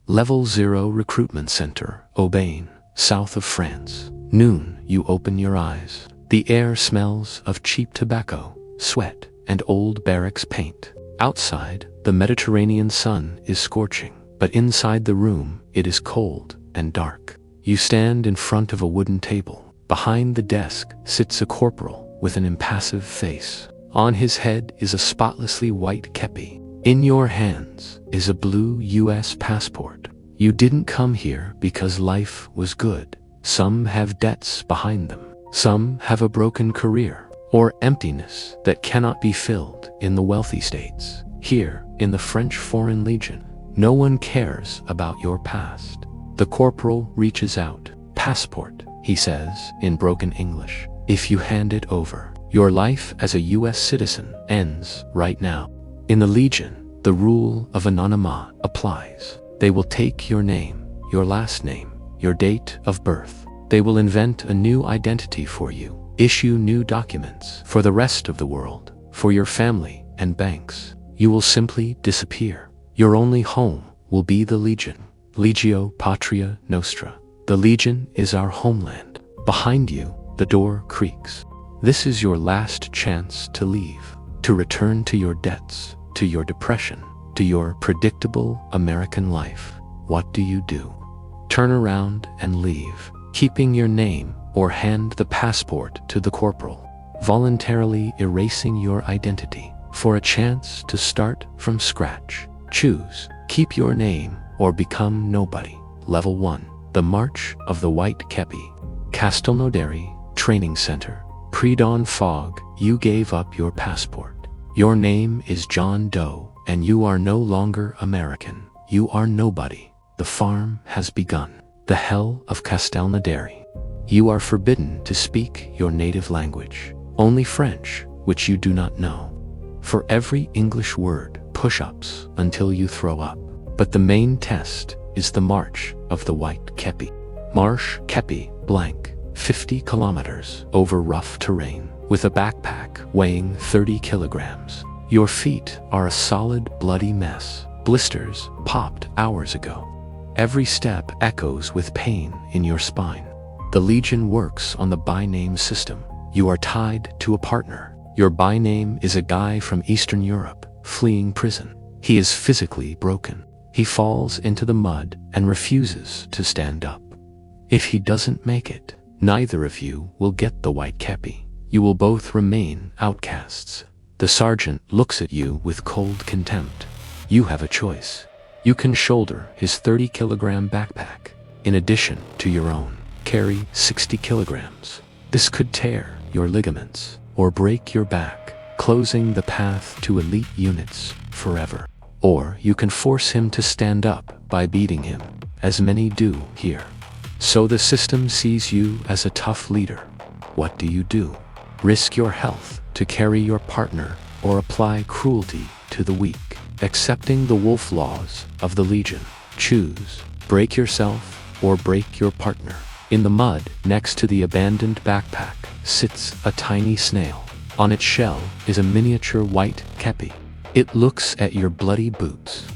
Level 0 Recruitment Center, Aubagne, south of France. Noon, you open your eyes. The air smells of cheap tobacco, sweat, and old barracks paint. Outside, the Mediterranean sun is scorching, but inside the room, it is cold and dark. You stand in front of a wooden table. Behind the desk sits a corporal with an impassive face. On his head is a spotlessly white kepi. In your hands is a blue US passport. You didn't come here because life was good. Some have debts behind them. Some have a broken career or emptiness that cannot be filled in the wealthy states. Here, in the French Foreign Legion, no one cares about your past. The corporal reaches out. Passport, he says in broken English. If you hand it over, your life as a US citizen ends right now. In the Legion, the rule of anonymat applies. They will take your name, your last name, your date of birth. They will invent a new identity for you, issue new documents for the rest of the world, for your family and banks. You will simply disappear. Your only home will be the Legion. Legio Patria Nostra. The Legion is our homeland. Behind you, the door creaks. This is your last chance to leave, to return to your debts, to your depression, to your predictable American life. What do you do? Turn around and leave, keeping your name, or hand the passport to the corporal, voluntarily erasing your identity for a chance to start from scratch. Choose, keep your name or become nobody. Level 1, the March of the White Kepi. Castelnaudary Training Center. Pre-dawn fog, you gave up your passport. Your name is John Doe, and you are no longer American. You are nobody. The farm has begun. The hell of Castelnaudary. You are forbidden to speak your native language. Only French, which you do not know. For every English word, push-ups until you throw up. But the main test is the March of the White Kepi. Marche Kepi blank, 50 kilometers over rough terrain, with a backpack weighing 30 kilograms. Your feet are a solid bloody mess. Blisters popped hours ago. Every step echoes with pain in your spine. The Legion works on the by-name system. You are tied to a partner. Your by-name is a guy from Eastern Europe, fleeing prison. He is physically broken. He falls into the mud and refuses to stand up. If he doesn't make it, neither of you will get the white kepi. You will both remain outcasts. The sergeant looks at you with cold contempt. You have a choice. You can shoulder his 30-kilogram backpack. In addition to your own, carry 60 kilograms. This could tear your ligaments or break your back, closing the path to elite units forever. Or you can force him to stand up by beating him, as many do here. So the system sees you as a tough leader. What do? Risk your health to carry your partner or apply cruelty to the weak, accepting the wolf laws of the Legion. Choose, break yourself or break your partner. In the mud next to the abandoned backpack sits a tiny snail. On its shell is a miniature white kepi. It looks at your bloody boots.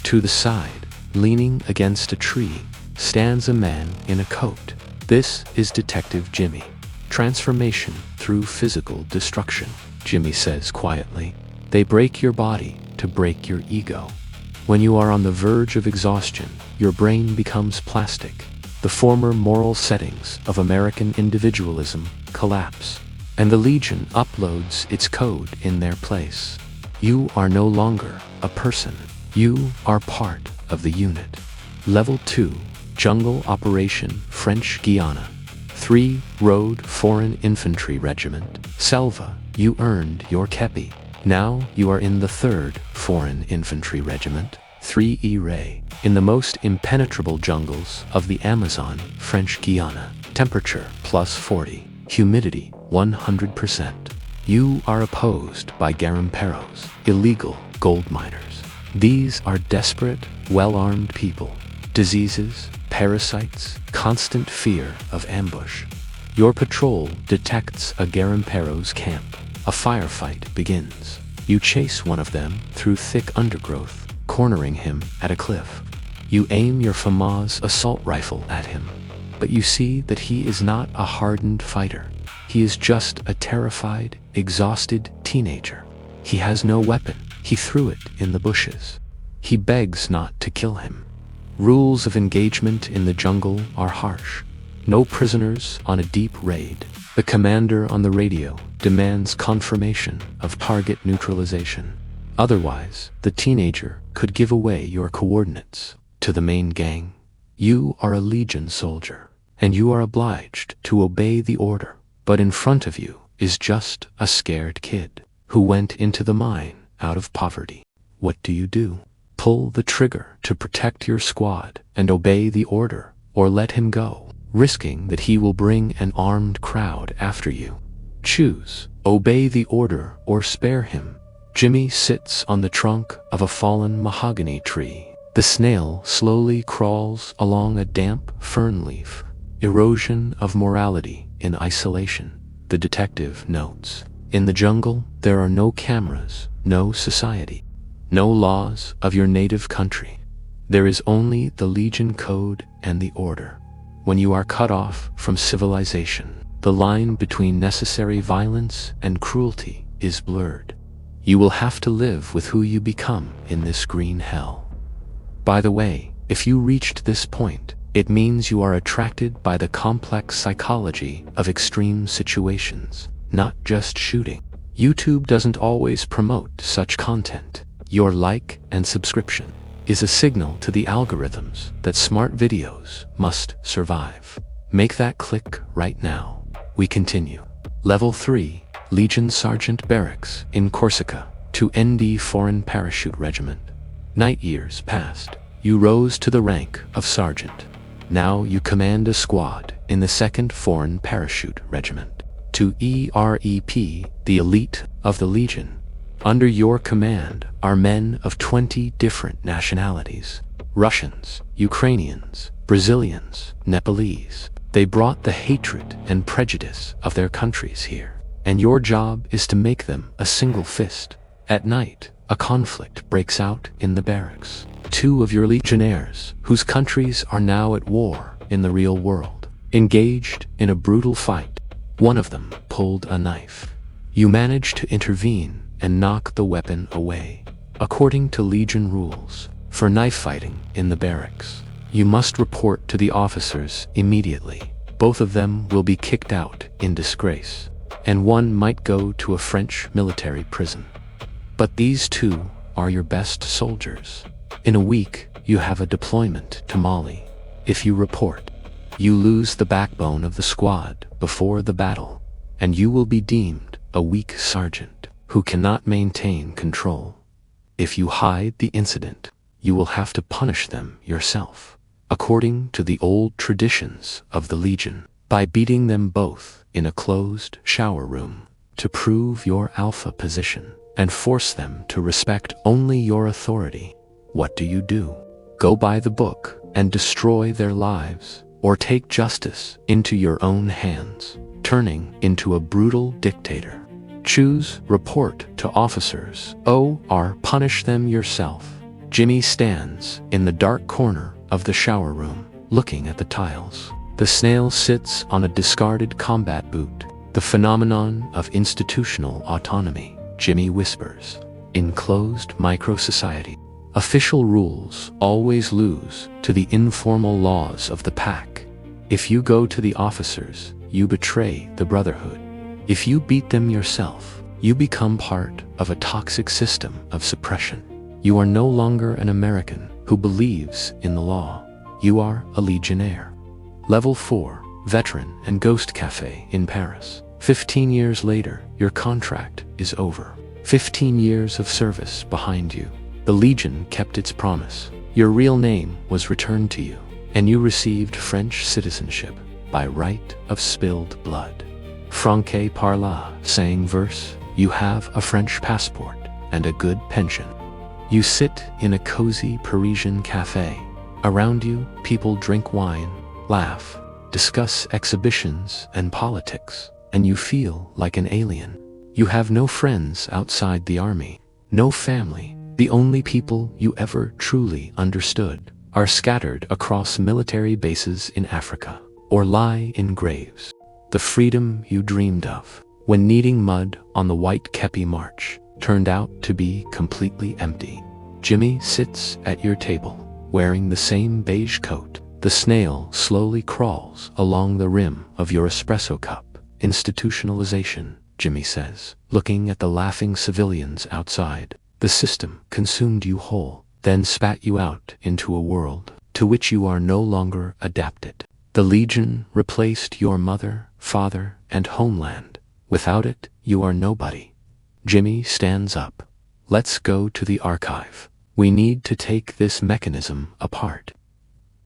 To the side, leaning against a tree, stands a man in a coat. This is Detective Jimmy. Transformation through physical destruction, Jimmy says quietly. They break your body to break your ego. When you are on the verge of exhaustion, your brain becomes plastic. The former moral settings of American individualism collapse, and the Legion uploads its code in their place. You are no longer a person. You are part of the unit. Level 2, Jungle Operation French Guiana. 3 Road Foreign Infantry Regiment. Selva, you earned your kepi. Now you are in the 3rd Foreign Infantry Regiment, 3E Ray, in the most impenetrable jungles of the Amazon, French Guiana. Temperature plus 40, humidity 100%. You are opposed by garimperos, illegal gold miners. These are desperate, well-armed people. Diseases, parasites, constant fear of ambush. Your patrol detects a garimpero's camp. A firefight begins. You chase one of them through thick undergrowth, cornering him at a cliff. You aim your FAMAS assault rifle at him, but you see that he is not a hardened fighter. He is just a terrified, exhausted teenager. He has no weapon. He threw it in the bushes. He begs not to kill him. Rules of engagement in the jungle are harsh. No prisoners on a deep raid. The commander on the radio demands confirmation of target neutralization. Otherwise, the teenager could give away your coordinates to the main gang. You are a Legion soldier, and you are obliged to obey the order. But in front of you is just a scared kid who went into the mine out of poverty. What do? Pull the trigger to protect your squad and obey the order, or let him go, risking that he will bring an armed crowd after you. Choose, obey the order or spare him. Jimmy sits on the trunk of a fallen mahogany tree. The snail slowly crawls along a damp fern leaf. Erosion of morality in isolation. The detective notes. In the jungle, there are no cameras, no society, no laws of your native country. There is only the Legion code and the order. When you are cut off from civilization, the line between necessary violence and cruelty is blurred. You will have to live with who you become in this green hell. By the way, if you reached this point, it means you are attracted by the complex psychology of extreme situations, not just shooting. YouTube doesn't always promote such content. Your like and subscription is a signal to the algorithms that smart videos must survive. Make that click right now. We continue. Level 3, Legion Sergeant Barracks in Corsica, to ND Foreign Parachute Regiment. Night years passed. You rose to the rank of sergeant. Now you command a squad in the 2nd Foreign Parachute Regiment. To EREP, the elite of the Legion. Under your command are men of 20 different nationalities. Russians, Ukrainians, Brazilians, Nepalese. They brought the hatred and prejudice of their countries here, and your job is to make them a single fist. At night, a conflict breaks out in the barracks. 2 of your legionnaires, whose countries are now at war in the real world, engaged in a brutal fight. One of them pulled a knife. You managed to intervene and knock the weapon away. According to Legion rules, for knife fighting in the barracks, you must report to the officers immediately. Both of them will be kicked out in disgrace, and one might go to a French military prison. But these 2 are your best soldiers. In a week, you have a deployment to Mali. If you report, you lose the backbone of the squad before the battle, and you will be deemed a weak sergeant who cannot maintain control. If you hide the incident, you will have to punish them yourself, according to the old traditions of the Legion, by beating them both in a closed shower room to prove your alpha position and force them to respect only your authority. What do? Go by the book and destroy their lives, or take justice into your own hands, turning into a brutal dictator. Choose report to officers, or punish them yourself. Jimmy stands in the dark corner of the shower room, looking at the tiles. The snail sits on a discarded combat boot. The phenomenon of institutional autonomy, Jimmy whispers. In closed micro-society, official rules always lose to the informal laws of the pack. If you go to the officers, you betray the brotherhood. If you beat them yourself, you become part of a toxic system of suppression. You are no longer an American who believes in the law. You are a legionnaire. Level 4, Veteran and Ghost Cafe in Paris. 15 years later, your contract is over. 15 years of service behind you. The Legion kept its promise. Your real name was returned to you, and you received French citizenship by right of spilled blood. Franche parla, saying verse, you have a French passport and a good pension. You sit in a cozy Parisian cafe. Around you, people drink wine, laugh, discuss exhibitions and politics, and you feel like an alien. You have no friends outside the army, no family. The only people you ever truly understood are scattered across military bases in Africa, or lie in graves. The freedom you dreamed of, when kneading mud on the white kepi march, turned out to be completely empty. Jimmy sits at your table, wearing the same beige coat. The snail slowly crawls along the rim of your espresso cup. Institutionalization, Jimmy says, looking at the laughing civilians outside. The system consumed you whole, then spat you out into a world to which you are no longer adapted. The Legion replaced your mother, father, and homeland. Without it, you are nobody. Jimmy stands up. Let's go to the archive. We need to take this mechanism apart.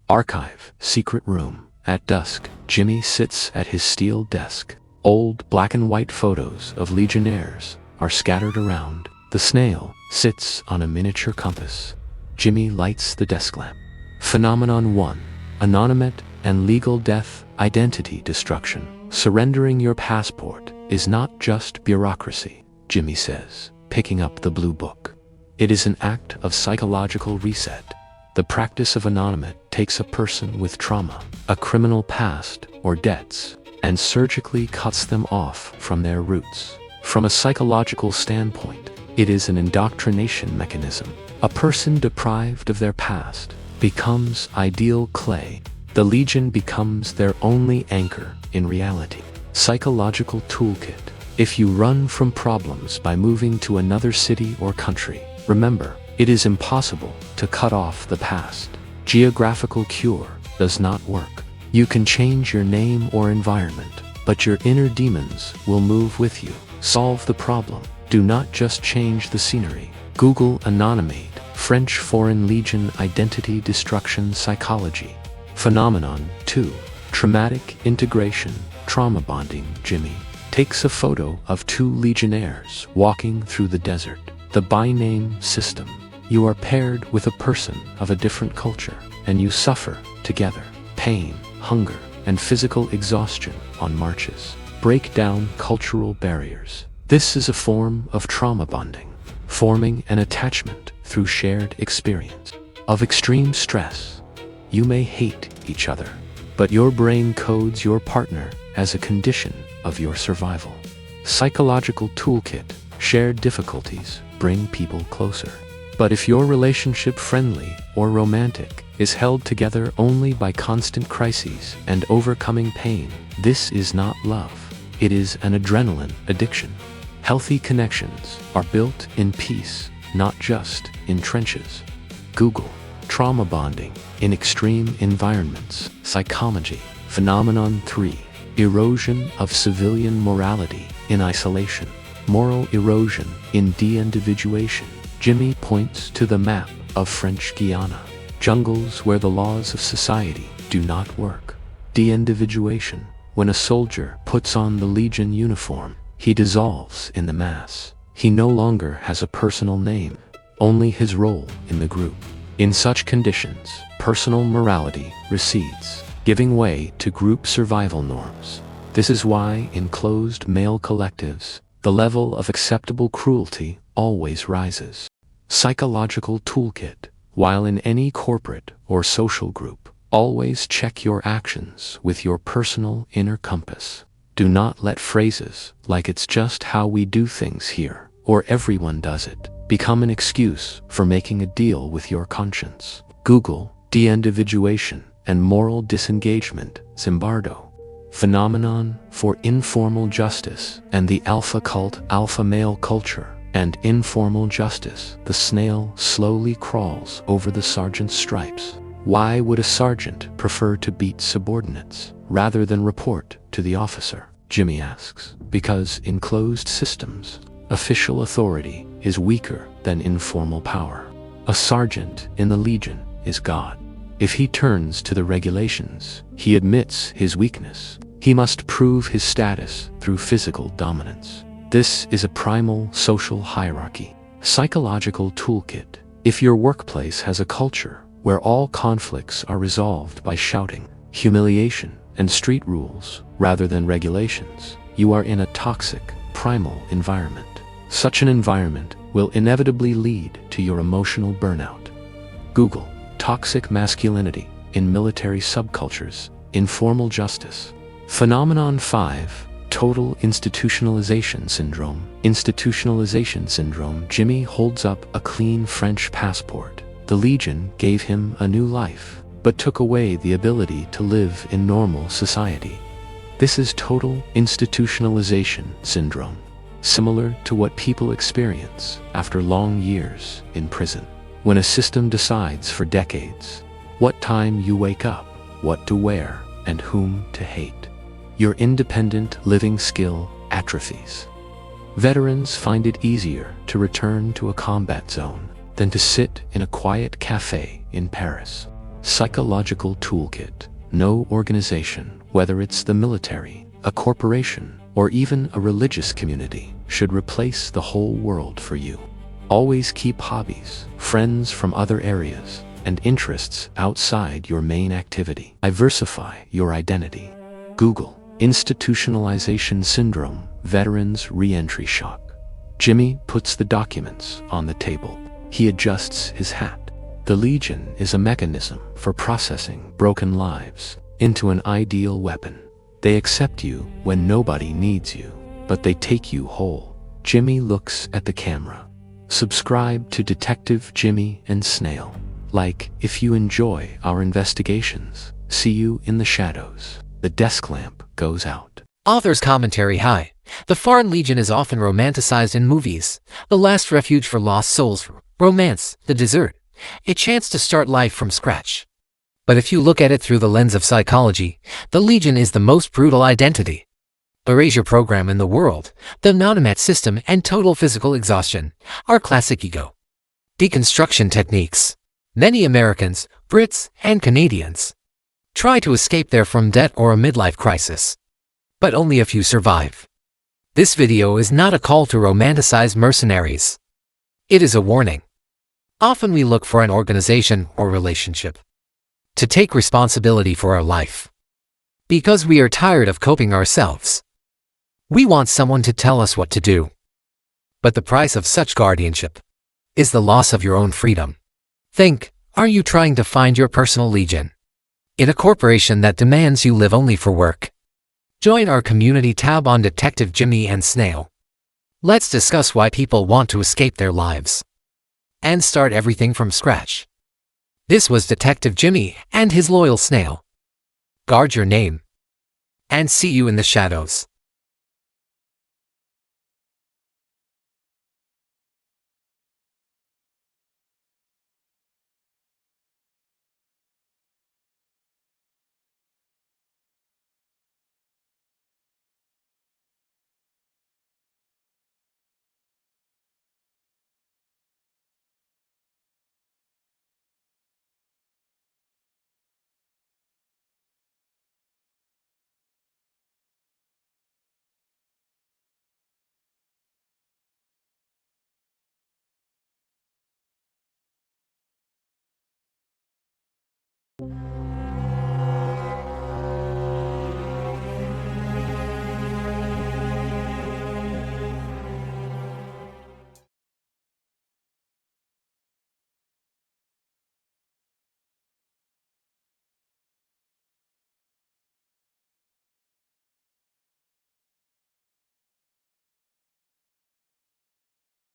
Archive, secret room. At dusk, Jimmy sits at his steel desk. Old black and white photos of legionnaires are scattered around. The snail sits on a miniature compass. Jimmy lights the desk lamp. Phenomenon 1. Anonymate and legal death, identity destruction. Surrendering your passport is not just bureaucracy, Jimmy says, picking up the blue book. It is an act of psychological reset. The practice of anonymate takes a person with trauma, a criminal past, or debts, and surgically cuts them off from their roots. From a psychological standpoint, it is an indoctrination mechanism. A person deprived of their past becomes ideal clay. The Legion becomes their only anchor in reality. Psychological toolkit. If you run from problems by moving to another city or country, remember, it is impossible to cut off the past. Geographical cure does not work. You can change your name or environment, but your inner demons will move with you. Solve the problem. Do not just change the scenery. Google Anonymate, French Foreign Legion Identity Destruction Psychology. Phenomenon 2. Traumatic integration, trauma bonding. Jimmy takes a photo of two legionnaires walking through the desert. The by-name system. You are paired with a person of a different culture, and you suffer together. Pain, hunger, and physical exhaustion on marches. Break down cultural barriers. This is a form of trauma bonding, forming an attachment through shared experience. Of extreme stress, you may hate each other, but your brain codes your partner as a condition of your survival. Psychological toolkit. Shared difficulties bring people closer. But if your relationship, friendly or romantic, is held together only by constant crises and overcoming pain, this is not love. It is an adrenaline addiction. Healthy connections are built in peace, not just in trenches. Google trauma bonding in extreme environments. Psychology. Phenomenon 3. Erosion of civilian morality in isolation. Moral erosion in de-individuation. Jimmy points to the map of French Guiana. Jungles where the laws of society do not work. De-individuation. When a soldier puts on the Legion uniform, he dissolves in the mass. He no longer has a personal name, only his role in the group. In such conditions, personal morality recedes, giving way to group survival norms. This is why in closed male collectives, the level of acceptable cruelty always rises. Psychological toolkit. While in any corporate or social group, always check your actions with your personal inner compass. Do not let phrases like "it's just how we do things here" or "everyone does it" become an excuse for making a deal with your conscience. Google de-individuation and moral disengagement. Zimbardo. Phenomenon for informal justice and the alpha cult. Alpha male culture and informal justice. The snail slowly crawls over the sergeant's stripes. Why would a sergeant prefer to beat subordinates rather than report to the officer? Jimmy asks. Because in closed systems, official authority is weaker than informal power. A sergeant in the Legion is God. If he turns to the regulations, he admits his weakness. He must prove his status through physical dominance. This is a primal social hierarchy. Psychological toolkit. If your workplace has a culture where all conflicts are resolved by shouting, humiliation, and street rules rather than regulations, you are in a toxic, primal environment. Such an environment will inevitably lead to your emotional burnout. Google toxic masculinity in military subcultures, informal justice. Phenomenon 5. Total institutionalization syndrome. Institutionalization syndrome. Jimmy holds up a clean French passport. The Legion gave him a new life, but took away the ability to live in normal society. This is total institutionalization syndrome, similar to what people experience after long years in prison. When a system decides for decades what time you wake up, what to wear, and whom to hate, your independent living skill atrophies. Veterans find it easier to return to a combat zone than to sit in a quiet cafe in Paris. Psychological toolkit. No organization, whether it's the military, a corporation, or even a religious community, should replace the whole world for you. Always keep hobbies, friends from other areas, and interests outside your main activity. Diversify your identity. Google institutionalization syndrome, veterans reentry shock. Jimmy puts the documents on the table. He adjusts his hat. The Legion is a mechanism for processing broken lives into an ideal weapon. They accept you when nobody needs you, but they take you whole. Jimmy looks at the camera. Subscribe to Detective Jimmy and Snail. Like if you enjoy our investigations. See you in the shadows. The desk lamp goes out. Author's commentary. Hi. The Foreign Legion is often romanticized in movies. The last refuge for lost souls. Romance, the desert. A chance to start life from scratch. But if you look at it through the lens of psychology, the Legion is the most brutal identity. Erasure program in the world, the anonymous system, and total physical exhaustion, our classic ego. Deconstruction techniques. Many Americans, Brits, and Canadians try to escape there from debt or a midlife crisis. But only a few survive. This video is not a call to romanticize mercenaries. It is a warning. Often we look for an organization or relationship to take responsibility for our life. Because we are tired of coping ourselves. We want someone to tell us what to do. But the price of such guardianship is the loss of your own freedom. Think, are you trying to find your personal legion in a corporation that demands you live only for work? Join our community tab on Detective Jimmy and Snail. Let's discuss why people want to escape their lives and start everything from scratch. This was Detective Jimmy and his loyal Snail. Guard your name and see you in the shadows.